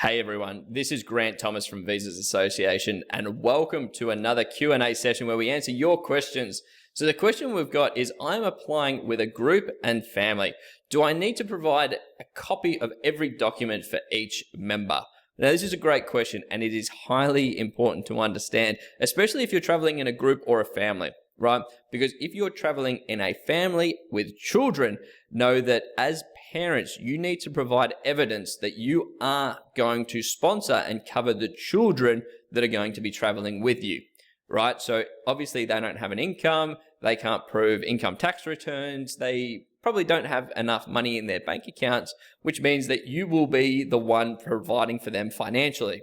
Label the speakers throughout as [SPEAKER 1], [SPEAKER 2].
[SPEAKER 1] Hey everyone, this is Grant Thomas from Visas Association and welcome to another Q&A session where we answer your questions. So the question we've got is, I'm applying with a group and family. Do I need to provide a copy of every document for each member? Now this is a great question and it is highly important to understand, especially if you're traveling in a group or a family, right? Because if you're traveling in a family with children, know that as parents, you need to provide evidence that you are going to sponsor and cover the children that are going to be traveling with you, right? So obviously they don't have an income, they can't prove income tax returns, they probably don't have enough money in their bank accounts, which means that you will be the one providing for them financially.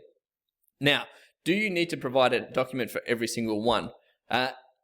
[SPEAKER 1] Now, do you need to provide a document for every single one?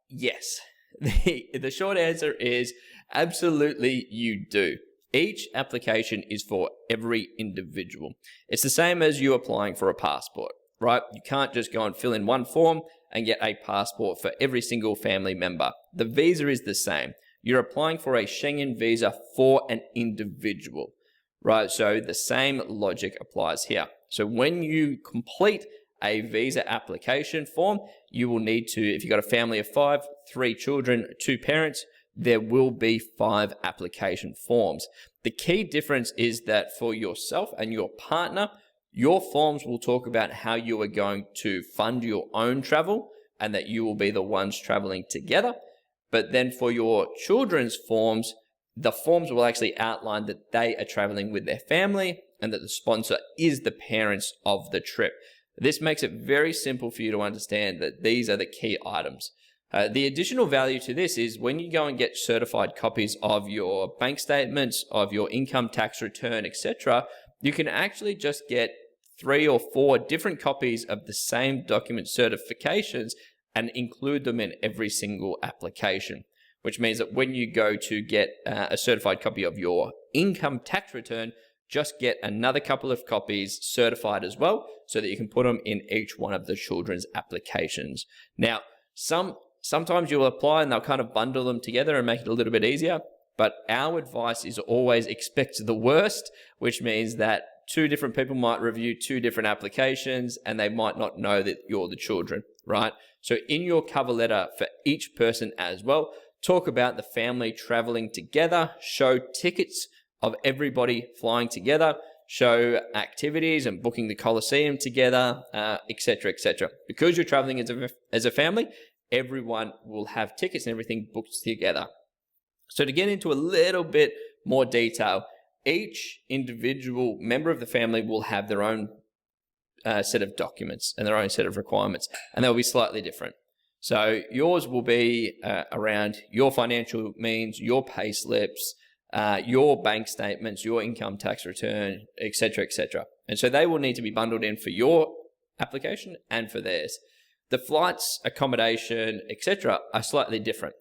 [SPEAKER 1] Yes. The short answer is absolutely you do. Each application is for every individual. It's the same as you applying for a passport, right? You can't just go and fill in one form and get a passport for every single family member. The visa is the same. You're applying for a Schengen visa for an individual, right? So the same logic applies here. So when you complete a visa application form, you will need to, if you've got a family of 5, 3 children, 2 parents, there will be 5 application forms. The key difference is that for yourself and your partner, your forms will talk about how you are going to fund your own travel and that you will be the ones traveling together. But then for your children's forms, the forms will actually outline that they are traveling with their family and that the sponsor is the parents of the trip. This makes it very simple for you to understand that these are the key items. The additional value to this is when you go and get certified copies of your bank statements, of your income tax return, etc., you can actually just get 3 or 4 different copies of the same document certifications and include them in every single application, which means that when you go to get a certified copy of your income tax return, just get another couple of copies certified as well so that you can put them in each one of the children's applications. Now, sometimes you'll apply and they'll kind of bundle them together and make it a little bit easier, but our advice is always expect the worst, which means that 2 different people might review 2 different applications and they might not know that you're the children, right? So in your cover letter for each person as well, talk about the family traveling together, show tickets of everybody flying together, show activities and booking the Colosseum together, etc., etc. Because you're traveling as a family, everyone will have tickets and everything booked together. So to get into a little bit more detail, each individual member of the family will have their own set of documents and their own set of requirements, and they'll be slightly different. So yours will be around your financial means, your pay slips, your bank statements, your income tax return, etc., etc. And so they will need to be bundled in for your application and for theirs. The flights, accommodation, etc. are slightly different,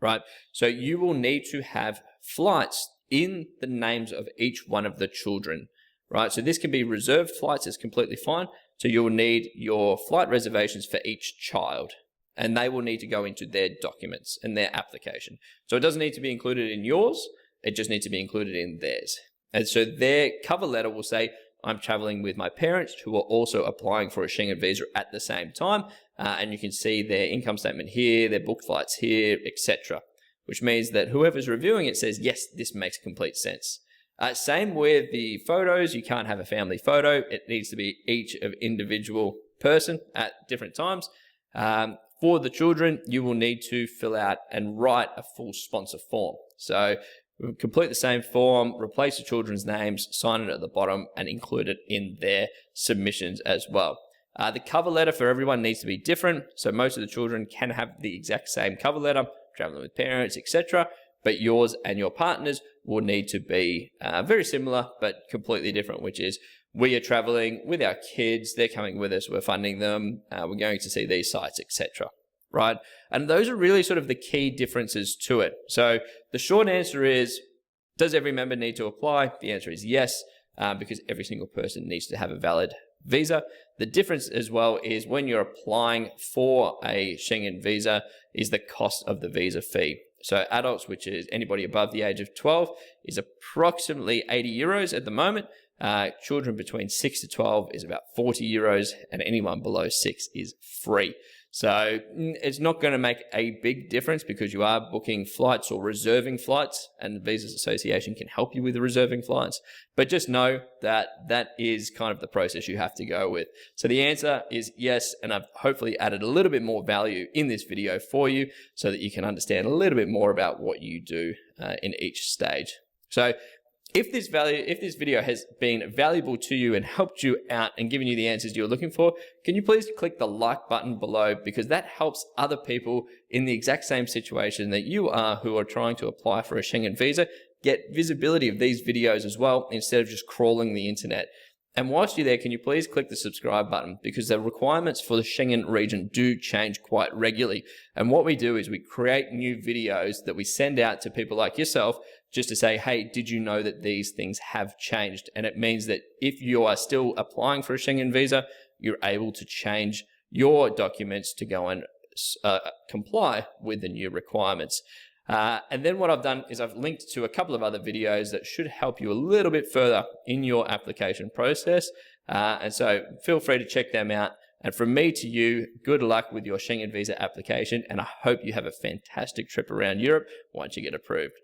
[SPEAKER 1] right? So you will need to have flights in the names of each one of the children, right? So this can be reserved flights, it's completely fine. So you will need your flight reservations for each child, and they will need to go into their documents and their application. So it doesn't need to be included in yours, it just needs to be included in theirs. And so their cover letter will say, I'm traveling with my parents who are also applying for a Schengen visa at the same time. And you can see their income statement here, their booked flights here, etc. Which means that whoever's reviewing it says, yes, this makes complete sense. Same with the photos. You can't have a family photo. It needs to be each of individual person at different times. For the children, you will need to fill out and write a full sponsor form. So complete the same form, replace the children's names, sign it at the bottom, and include it in their submissions as well. The cover letter for everyone needs to be different. So most of the children can have the exact same cover letter, traveling with parents, etc. But yours and your partners will need to be very similar, but completely different, which is we are traveling with our kids, they're coming with us, we're funding them, we're going to see these sites, etc. Right? And those are really sort of the key differences to it. So the short answer is, does every member need to apply? The answer is yes, because every single person needs to have a valid visa. The difference as well is when you're applying for a Schengen visa is the cost of the visa fee. So adults, which is anybody above the age of 12, is approximately 80 euros at the moment. Children between 6 to 12 is about €40, and anyone below 6 is free. So it's not going to make a big difference because you are booking flights or reserving flights, and the Visas Association can help you with the reserving flights. But just know that that is kind of the process you have to go with. So the answer is yes, and I've hopefully added a little bit more value in this video for you so that you can understand a little bit more about what you do in each stage. So if this video has been valuable to you and helped you out and given you the answers you're looking for, can you please click the like button below, because that helps other people in the exact same situation that you are who are trying to apply for a Schengen visa get visibility of these videos as well, instead of just crawling the internet. And whilst you're there, can you please click the subscribe button, because the requirements for the Schengen region do change quite regularly. And what we do is we create new videos that we send out to people like yourself just to say, hey, did you know that these things have changed? And it means that if you are still applying for a Schengen visa, you're able to change your documents to go and comply with the new requirements. And then what I've done is I've linked to a couple of other videos that should help you a little bit further in your application process. And so feel free to check them out. And from me to you, good luck with your Schengen visa application. And I hope you have a fantastic trip around Europe once you get approved.